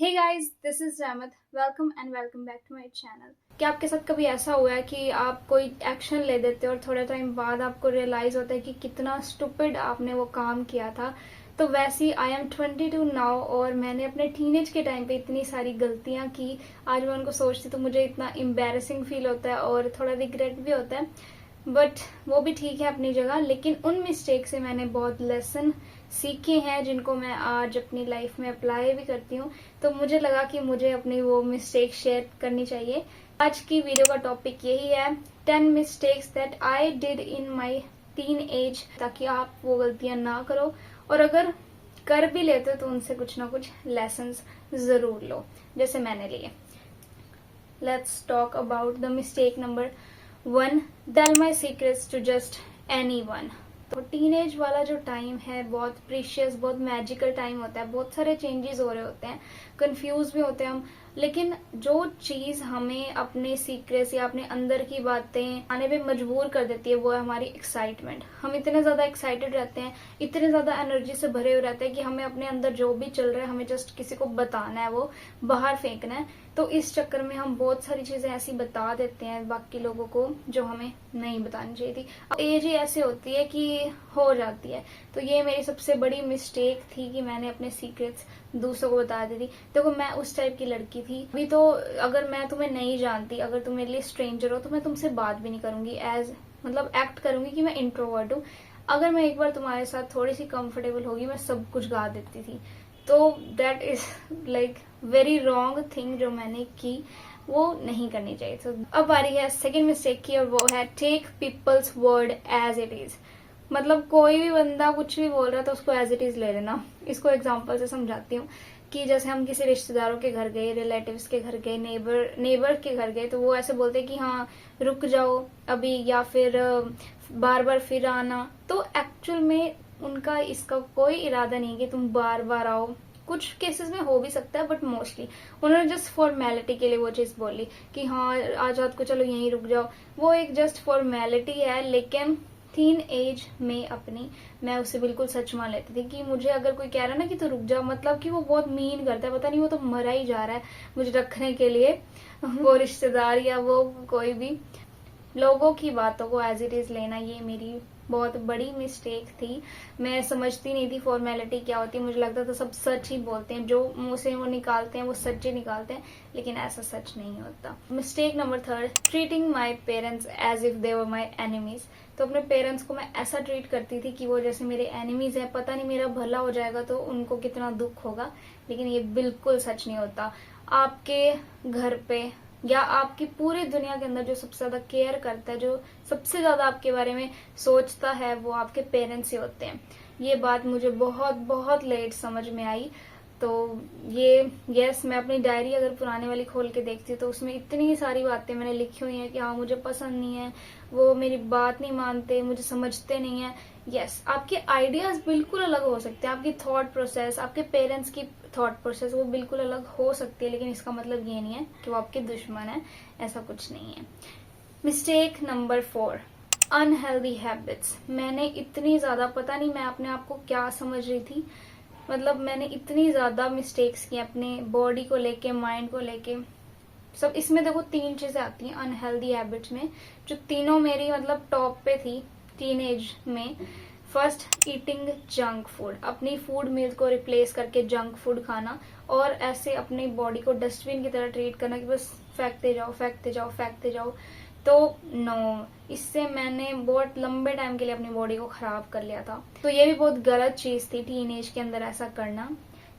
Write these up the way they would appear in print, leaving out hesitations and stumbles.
Hey guys, this is Rahmat. Welcome and welcome back to my channel. क्या आपके साथ कभी ऐसा हुआ है कि आप कोई एक्शन ले देते हो और थोड़े टाइम बाद आपको रियलाइज होता है कि कितना स्टूपिड आपने वो काम किया था। तो वैसी आई एम 22 नाउ और मैंने अपने टीनेज के टाइम पे इतनी सारी गलतियां की। आज मैं उनको सोचती तो मुझे इतना एम्बैरेसिंग फील होता है और थोड़ा रिग्रेट भी होता है। बट वो भी ठीक है अपनी जगह, लेकिन उन मिस्टेक से मैंने बहुत लेसन सीखे हैं जिनको मैं आज अपनी लाइफ में अप्लाई भी करती हूँ। तो मुझे लगा कि मुझे अपनी वो मिस्टेक शेयर करनी चाहिए। आज की वीडियो का टॉपिक यही है 10 mistakes that I did in my teen age, ताकि आप वो गलतियां ना करो और अगर कर भी लेते हो तो उनसे कुछ ना कुछ लेसन्स जरूर लो, जैसे मैंने लिए। Let's talk about the mistake number 1, tell my secrets to just anyone. तो टीनेज वाला जो टाइम है बहुत प्रीशियस, बहुत मैजिकल टाइम होता है। बहुत सारे चेंजेस हो रहे होते हैं, कंफ्यूज भी होते हैं हम। लेकिन जो चीज हमें अपने सीक्रेट्स या अपने अंदर की बातें आने पे मजबूर कर देती है वो है हमारी एक्साइटमेंट। हम इतने ज्यादा एक्साइटेड रहते हैं, इतने ज्यादा एनर्जी से भरे हुए रहते हैं कि हमें अपने अंदर जो भी चल रहा है हमें जस्ट किसी को बताना है, वो बाहर फेंकना है। तो इस चक्कर में हम बहुत सारी चीजें ऐसी बता देते हैं बाकी लोगों को जो हमें नहीं बतानी चाहिए थी। अब एज ही ऐसी होती है कि हो जाती है। तो ये मेरी सबसे बड़ी मिस्टेक थी कि मैंने अपने सीक्रेट्स दूसरों को बता दी थी। देखो, मैं उस टाइप की लड़की थी। अभी तो अगर मैं तुम्हें नहीं जानती, अगर तुम मेरे लिए स्ट्रेंजर हो, तो मैं तुमसे बात भी नहीं करूंगी, एज मतलब एक्ट करूंगी कि मैं इंट्रोवर्ट हूँ। अगर मैं एक बार तुम्हारे साथ थोड़ी सी कंफर्टेबल होगी, मैं सब कुछ गा देती थी। तो that is like very wrong thing जो मैंने की, वो नहीं करनी चाहिए। तो अब बारी है सेकेंड मिस्टेक की, और वो है take people's word as it is. मतलब कोई भी बंदा कुछ भी बोल रहा है तो उसको एज इट इज ले लेना। इसको एग्जांपल से समझाती हूँ कि जैसे हम किसी रिश्तेदारों के घर गए, रिलेटिव्स के घर गए, नेबर के घर गए, तो वो ऐसे बोलते हैं कि हाँ रुक जाओ अभी, या फिर बार बार फिर आना। तो एक्चुअल में उनका इसका कोई इरादा नहीं कि तुम बार बार आओ। कुछ केसेस में हो भी सकता है, बट मोस्टली उन्होंने जस्ट फॉर्मेलिटी के लिए वो चीज बोली कि हाँ आज रात को चलो यहीं रुक जाओ। वो एक जस्ट फॉर्मेलिटी है, लेकिन टीन एज में अपनी मैं उसे बिल्कुल सच मान लेती थी कि मुझे अगर कोई कह रहा है ना कि तू रुक जा, मतलब कि वो बहुत मीन करता है। पता नहीं, वो तो मरा ही जा रहा है मुझे रखने के लिए। वो रिश्तेदार या वो कोई भी, लोगों की बातों को एज इट इज लेना, ये मेरी बहुत बड़ी मिस्टेक थी। मैं समझती नहीं थी फॉर्मेलिटी क्या होती है। मुझे लगता था सब सच ही बोलते हैं, जो मुंह से वो निकालते हैं वो सच ही निकालते हैं, लेकिन ऐसा सच नहीं होता। Mistake number 3, treating my parents as if they were my enemies. तो अपने पेरेंट्स को मैं ऐसा ट्रीट करती थी कि वो जैसे मेरे एनिमीज हैं। पता नहीं मेरा भला हो जाएगा तो उनको कितना दुख होगा, लेकिन ये बिल्कुल सच नहीं होता। आपके घर पे या आपकी पूरी दुनिया के अंदर जो सबसे ज्यादा केयर करता है, जो सबसे ज्यादा आपके बारे में सोचता है, वो आपके पेरेंट्स ही होते हैं। ये बात मुझे बहुत बहुत लेट समझ में आई। तो ये यस, मैं अपनी डायरी अगर पुराने वाली खोल के देखती हूँ तो उसमें इतनी सारी बातें मैंने लिखी हुई हैं कि हाँ मुझे पसंद नहीं है, वो मेरी बात नहीं मानते, मुझे समझते नहीं है। यस, आपके आइडियाज बिल्कुल अलग हो सकते हैं, आपकी थॉट प्रोसेस, आपके पेरेंट्स की थॉट प्रोसेस वो बिल्कुल अलग हो सकती है, लेकिन इसका मतलब ये नहीं है कि वो आपके दुश्मन है। ऐसा कुछ नहीं है। Mistake number 4, unhealthy habits. मैंने इतनी ज्यादा, पता नहीं मैं अपने आप को क्या समझ रही थी, मतलब मैंने इतनी ज्यादा मिस्टेक्स की अपने बॉडी को लेके, माइंड को लेके, सब। इसमें देखो 3 चीजें आती हैं अनहेल्दी हैबिट्स में, जो तीनों मेरी मतलब टॉप पे थी टीनेज में। फर्स्ट, ईटिंग जंक फूड, अपनी फूड मील को रिप्लेस करके जंक फूड खाना, और ऐसे अपनी बॉडी को डस्टबिन की तरह ट्रीट करना कि बस फेंकते जाओ फेंकते जाओ फेंकते जाओ। तो नो, इससे मैंने बहुत लंबे टाइम के लिए अपनी बॉडी को खराब कर लिया था। तो ये भी बहुत गलत चीज थी टीनेज के अंदर ऐसा करना।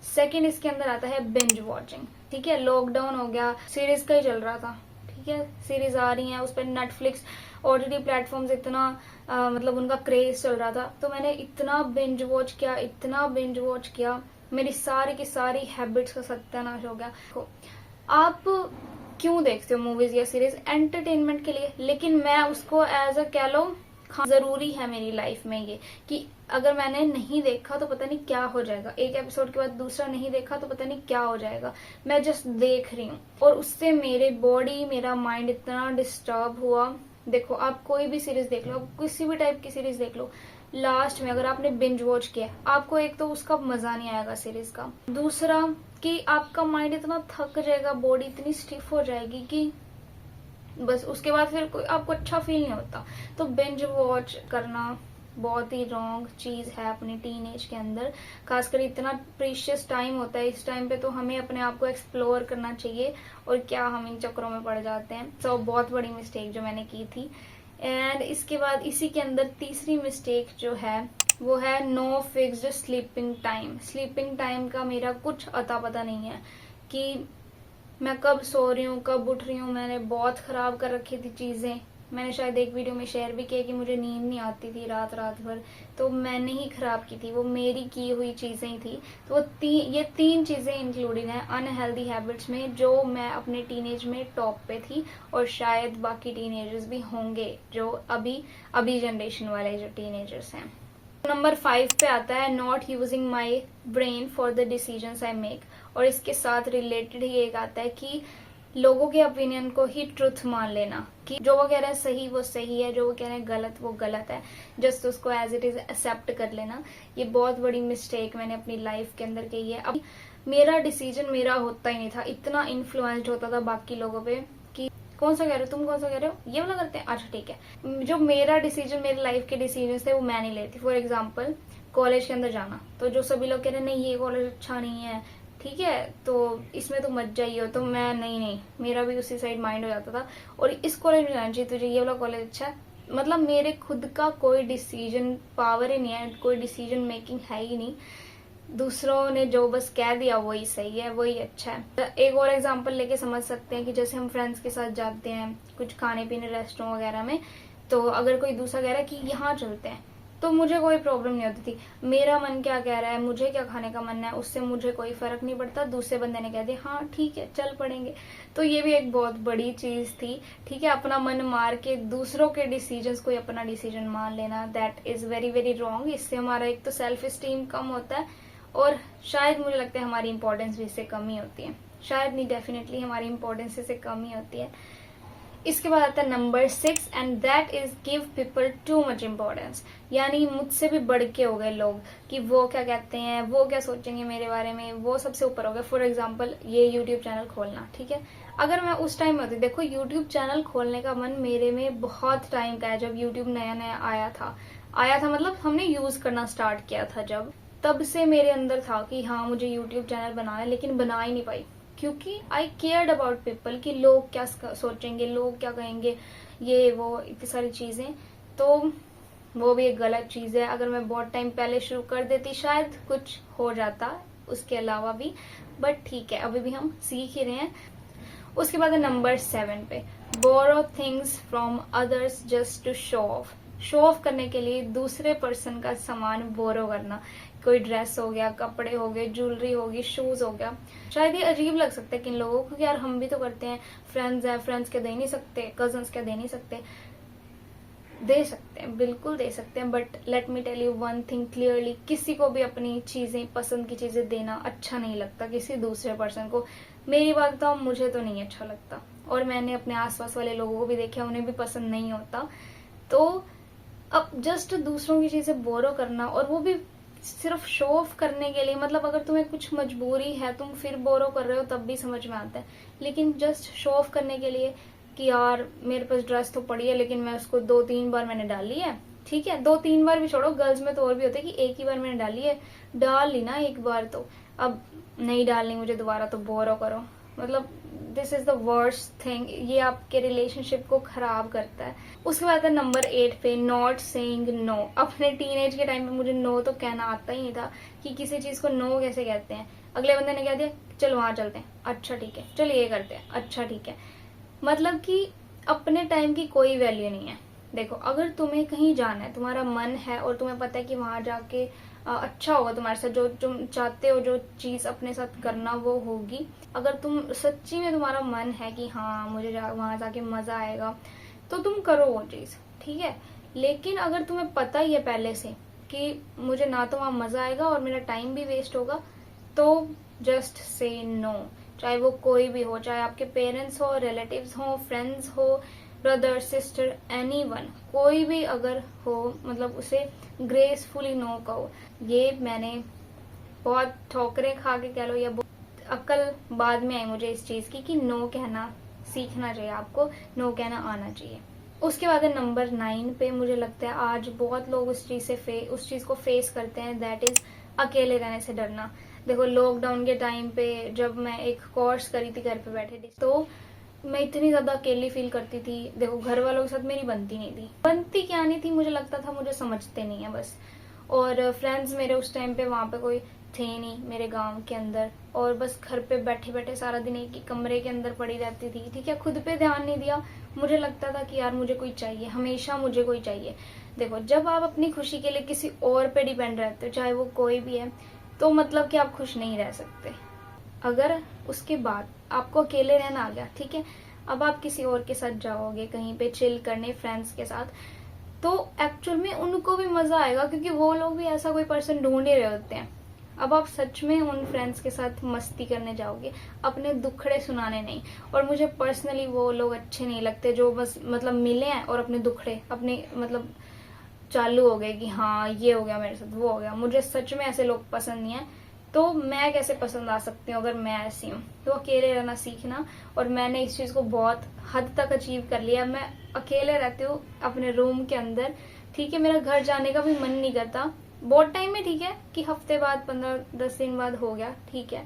सेकंड, इसके अंदर आता है बिंज वॉचिंग। ठीक है, लॉकडाउन हो गया, सीरीज का ही चल रहा था। ठीक है, सीरीज आ रही हैं उस पर, नेटफ्लिक्स, ओटीटी प्लेटफॉर्म्स, इतना मतलब उनका क्रेज चल रहा था। तो मैंने इतना बिंज वॉच किया, इतना बिंज वॉच किया, मेरी सारी की सारी हैबिट्स का सत्यानाश हो गया। आप क्यों देखते हो मूवीज या सीरीज? एंटरटेनमेंट के लिए, लेकिन मैं उसको एज अ कह लो जरूरी है मेरी लाइफ में ये, कि अगर मैंने नहीं देखा तो पता नहीं क्या हो जाएगा, एक एपिसोड के बाद दूसरा नहीं देखा तो पता नहीं क्या हो जाएगा। मैं जस्ट देख रही हूँ और उससे मेरे बॉडी, मेरा माइंड इतना डिस्टर्ब हुआ। देखो, आप कोई भी सीरीज देख लो, आप किसी भी टाइप की सीरीज देख लो, लास्ट में अगर आपने बिंज वॉच किया, आपको एक तो उसका मजा नहीं आएगा सीरीज का, दूसरा कि आपका माइंड इतना थक जाएगा, बॉडी इतनी स्टिफ हो जाएगी कि बस उसके बाद फिर कोई आपको अच्छा फील नहीं होता। तो बिंज वॉच करना बहुत ही रॉन्ग चीज है अपनी टीनेज के अंदर, खासकर इतना प्रीशियस टाइम होता है, इस टाइम पे तो हमें अपने आप को एक्सप्लोर करना चाहिए, और क्या हम इन चक्करों में पड़ जाते हैं। तो बहुत बड़ी मिस्टेक जो मैंने की थी। एंड इसके बाद इसी के अंदर तीसरी मिस्टेक जो है वो है no fixed sleeping time. Sleeping time का मेरा कुछ अता पता नहीं है कि मैं कब सो रही हूँ कब उठ रही हूँ। मैंने बहुत खराब कर रखी थी चीजें, मैंने शायद एक वीडियो में शेयर भी किया कि मुझे नींद नहीं आती थी रात रात भर, तो मैंने ही खराब की थी, वो मेरी की हुई चीजें ही थी। तो ये तीन चीजें इंक्लूडेड हैं अनहेल्दी हैबिट्स में, जो मैं अपने टीनेज में टॉप पे थी, और शायद बाकी टीनेजर्स भी होंगे जो अभी जनरेशन वाले जो टीनेजर्स हैं। नंबर 5 पे आता है not using my brain for the decisions I make, और इसके साथ रिलेटेड ही एक आता है कि लोगों के ओपिनियन को ही ट्रुथ मान लेना, कि जो वो कह रहे हैं सही वो सही है, जो वो कह रहे हैं गलत वो गलत है, जस्ट उसको एज इट इज एक्सेप्ट कर लेना। ये बहुत बड़ी मिस्टेक मैंने अपनी लाइफ के अंदर की है। अब मेरा डिसीजन मेरा होता ही नहीं था, इतना इन्फ्लुएंस्ड होता था बाकी लोगों पे कि कौन सा कह रहे हो तुम, कौन सा कह रहे हो, ये वाला करते हैं, अच्छा ठीक है। जो मेरा डिसीजन मेरे लाइफ के डिसीजन थे वो मैं नहीं लेती। फॉर एग्जाम्पल कॉलेज के अंदर जाना, तो जो सभी लोग कह रहे हैं नहीं ये कॉलेज अच्छा नहीं है, ठीक है तो इसमें तो मत जाइए, तो मैं नहीं, मेरा भी उसी साइड माइंड हो जाता था, और इस कॉलेज में जाना चाहिए तुझे, ये वाला कॉलेज अच्छा है। मतलब मेरे खुद का कोई डिसीजन पावर ही नहीं है, कोई डिसीजन मेकिंग है ही नहीं। दूसरों ने जो बस कह दिया वही सही है, वही अच्छा है। एक और एग्जांपल लेके समझ सकते हैं कि जैसे हम फ्रेंड्स के साथ जाते हैं कुछ खाने पीने रेस्टोरेंट वगैरह में, तो अगर कोई दूसरा कह रहा है कि यहाँ चलते हैं, तो मुझे कोई प्रॉब्लम नहीं होती थी। मेरा मन क्या कह रहा है, मुझे क्या खाने का मन है, उससे मुझे कोई फर्क नहीं पड़ता। दूसरे बंदे ने कह दिया हाँ ठीक है चल पड़ेंगे, तो ये भी एक बहुत बड़ी चीज थी। ठीक है, अपना मन मार के दूसरों के डिसीजंस को अपना डिसीजन मान लेना, that is very very wrong. इससे हमारा एक तो सेल्फ स्टीम कम होता है, और शायद मुझे लगता है हमारी इंपॉर्टेंस भी इससे कम ही होती है। शायद नहीं, डेफिनेटली हमारी इंपॉर्टेंस इससे कम ही होती है। इसके बाद आता है number 6, and that is give people too much importance. यानी मुझसे भी बढ़ के हो गए लोग, कि वो क्या कहते हैं, वो क्या सोचेंगे मेरे बारे में, वो सबसे ऊपर हो गया। फॉर एग्जाम्पल ये यूट्यूब चैनल खोलना, ठीक है, अगर मैं उस टाइम में होती, देखो यूट्यूब चैनल खोलने का मन मेरे में बहुत टाइम का है, जब यूट्यूब नया नया आया था मतलब हमने यूज करना स्टार्ट किया था जब, तब से मेरे अंदर था कि हाँ मुझे यूट्यूब चैनल बनाना है, लेकिन बना ही नहीं पाई, क्योंकि आई केयर्ड अबाउट पीपल, कि लोग क्या सोचेंगे, लोग क्या कहेंगे, ये वो इतनी सारी चीजें। तो वो भी एक गलत चीज है। अगर मैं बहुत टाइम पहले शुरू कर देती शायद कुछ हो जाता उसके अलावा भी, बट ठीक है अभी भी हम सीख ही रहे हैं। उसके बाद है नंबर 7 पे, borrow things from others just to show off. Show off करने के लिए दूसरे पर्सन का सामान बोरो करना, कोई ड्रेस हो गया, कपड़े हो गए, ज्वेलरी होगी, शूज हो गया। शायद ये अजीब लग सकता है किन लोगों को कि यार हम भी तो करते हैं, फ्रेंड्स हैं, फ्रेंड्स क्या दे नहीं सकते, कजन्स क्या दे नहीं सकते। दे सकते हैं, बिल्कुल दे सकते हैं, but let me tell you one thing clearly, किसी को भी अपनी चीजें, पसंद की चीजें देना अच्छा नहीं लगता किसी दूसरे पर्सन को। मेरी बात बताऊं, मुझे तो नहीं अच्छा लगता, और मैंने अपने आसपास वाले लोगों को भी देखा, उन्हें भी पसंद नहीं होता। तो अब जस्ट दूसरों की चीजें बोरो करना, और वो भी सिर्फ शो ऑफ करने के लिए, मतलब अगर तुम्हें कुछ मजबूरी है तुम फिर बोरो कर रहे हो तब भी समझ में आता है, लेकिन जस्ट शो ऑफ करने के लिए कि यार मेरे पास ड्रेस तो पड़ी है लेकिन मैं उसको 2-3 बार मैंने डाली है, ठीक है 2-3 बार भी छोड़ो, गर्ल्स में तो और भी होता है कि एक ही बार मैंने डाली है, डाल ली ना एक बार, तो अब नहीं डालनी मुझे दोबारा, तो बोरो करो। मतलब this is the worst thing, ये आपके रिलेशनशिप को खराब करता है। उसके बाद है नंबर 8 पे, नॉट सेइंग नो। अपने टीनेज के टाइम पे मुझे नो तो कहना आता ही नहीं था, कि किसी चीज को नो कैसे कहते हैं। अगले बंदे ने कह दिया चल वहां चलते हैं, अच्छा ठीक है, चल ये करते हैं, अच्छा ठीक है। मतलब कि अपने टाइम की कोई वैल्यू नहीं है। देखो अगर तुम्हें कहीं जाना है, तुम्हारा मन है और तुम्हें पता है कि वहां जाके अच्छा होगा तुम्हारे साथ, जो तुम चाहते हो, जो चीज अपने साथ करना वो होगी। अगर तुम सच्ची में तुम्हारा मन है कि हाँ मुझे वहां जाके मजा आएगा, तो तुम करो वो चीज, ठीक है। लेकिन अगर तुम्हें पता ही है पहले से कि मुझे ना तो वहां मजा आएगा और मेरा टाइम भी वेस्ट होगा, तो जस्ट से नो। चाहे वो कोई भी हो, चाहे आपके पेरेंट्स हो, रिलेटिव्स हो, फ्रेंड्स हो, ब्रदर सिस्टर एनीवन, कोई भी अगर हो मतलब उसे ग्रेसफुली नो कहो। ये मैंने बहुत ठोकरें खा के कह लो या बहुत अकल बाद में आई मुझे इस चीज की कि नो कहना सीखना चाहिए, आपको नो कहना आना चाहिए। उसके बाद है नंबर 9 पे, मुझे लगता है आज बहुत लोग उस चीज को फेस करते हैं, दैट इज अकेले रहने से डरना। देखो लॉकडाउन के टाइम पे जब मैं एक कोर्स करी थी घर पे बैठे थी, तो मैं इतनी ज्यादा अकेली फील करती थी। देखो घर वालों के साथ मेरी बनती नहीं थी, बनती क्या नहीं थी, मुझे लगता था मुझे समझते नहीं है बस। और फ्रेंड्स मेरे उस टाइम पे वहां पे कोई थे नहीं मेरे गांव के अंदर, और बस घर पे बैठे बैठे सारा दिन एक ही कमरे के अंदर पड़ी रहती थी। ठीक है, खुद पे ध्यान नहीं दिया। मुझे लगता था कि यार मुझे कोई चाहिए, हमेशा मुझे कोई चाहिए। देखो जब आप अपनी खुशी के लिए किसी और पे डिपेंड रहते हो, चाहे वो कोई भी है, तो मतलब कि आप खुश नहीं रह सकते। अगर उसके बाद आपको अकेले रहना आ गया, ठीक है, अब आप किसी और के साथ जाओगे कहीं पे चिल करने फ्रेंड्स के साथ, तो एक्चुअल में उनको भी मजा आएगा, क्योंकि वो लोग भी ऐसा कोई पर्सन ढूंढ ही रहे होते हैं। अब आप सच में उन फ्रेंड्स के साथ मस्ती करने जाओगे, अपने दुखड़े सुनाने नहीं। और मुझे पर्सनली वो लोग अच्छे नहीं लगते जो बस मतलब मिले हैं और अपने दुखड़े अपने मतलब चालू हो गए कि हाँ ये हो गया मेरे साथ, वो हो गया। मुझे सच में ऐसे लोग पसंद नहीं है। तो मैं कैसे पसंद आ सकती हूँ अगर मैं ऐसी हूँ? तो अकेले रहना सीखना, और मैंने इस चीज को बहुत हद तक अचीव कर लिया। मैं अकेले रहती हूँ अपने रूम के अंदर, ठीक है, मेरा घर जाने का भी मन नहीं करता। बहुत टाइम में ठीक है कि हफ्ते बाद 15-10 दिन बाद हो गया, ठीक है,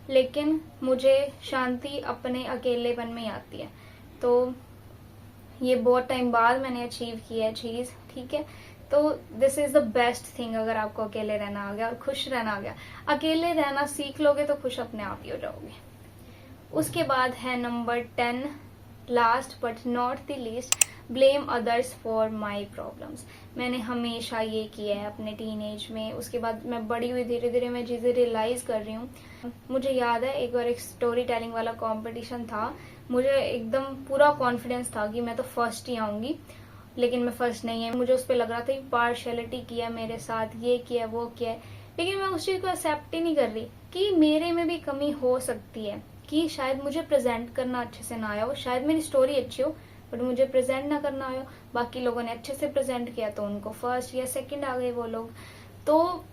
लेकिन मुझे शांति अपने अकेलेपन में ही आती है। तो ये बहुत टाइम बाद मैंने अचीव किया है चीज, ठीक है। तो this is the best thing, अगर आपको अकेले रहना आ गया और खुश रहना आ गया। अकेले रहना सीख लोगे तो खुश अपने आप ही हो जाओगे। उसके बाद है number 10, last but not the least, blame others for my problems. मैंने हमेशा ये किया है अपने टीनेज में। उसके बाद मैं बड़ी हुई, धीरे धीरे मैं चीजें रियलाइज कर रही हूँ। मुझे याद है एक बार एक स्टोरी टेलिंग वाला कंपटीशन था, मुझे एकदम पूरा कॉन्फिडेंस था कि मैं तो फर्स्ट ही आऊंगी, लेकिन मैं फर्स्ट नहीं है। मुझे उस पर लग रहा था कि पार्शियलिटी किया मेरे साथ, ये किया वो किया, लेकिन मैं उस चीज को एक्सेप्ट ही नहीं कर रही कि मेरे में भी कमी हो सकती है, कि शायद मुझे प्रेजेंट करना अच्छे से ना आया हो, शायद मेरी स्टोरी अच्छी हो बट मुझे प्रेजेंट ना करना आया हो। बाकी लोगों ने अच्छे से प्रेजेंट किया तो उनको फर्स्ट या सेकंड आ गए वो लोग। तो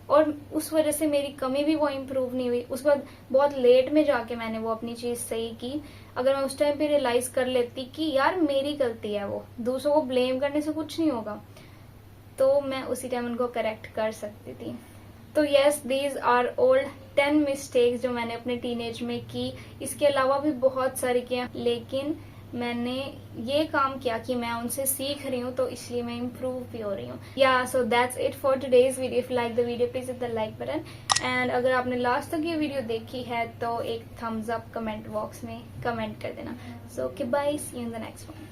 और उस वजह से मेरी कमी भी वो इम्प्रूव नहीं हुई। उस बाद बहुत लेट में जाके मैंने वो अपनी चीज सही की। अगर मैं उस टाइम पे रियलाइज कर लेती कि यार मेरी गलती है, वो दूसरों को ब्लेम करने से कुछ नहीं होगा, तो मैं उसी टाइम उनको करेक्ट कर सकती थी। तो yes, these are old 10 mistakes जो मैंने अपने टीनेज में की। इसके अलावा भी बहुत सारी किया, लेकिन मैंने ये काम किया कि मैं उनसे सीख रही हूँ, तो इसलिए मैं इम्प्रूव भी हो रही हूँ। या so that's it for today's video. If like the video please hit the like button, and अगर आपने लास्ट तक ये वीडियो देखी है तो एक थम्स अप कमेंट बॉक्स में कमेंट कर देना। So okay bye, see you in the next one.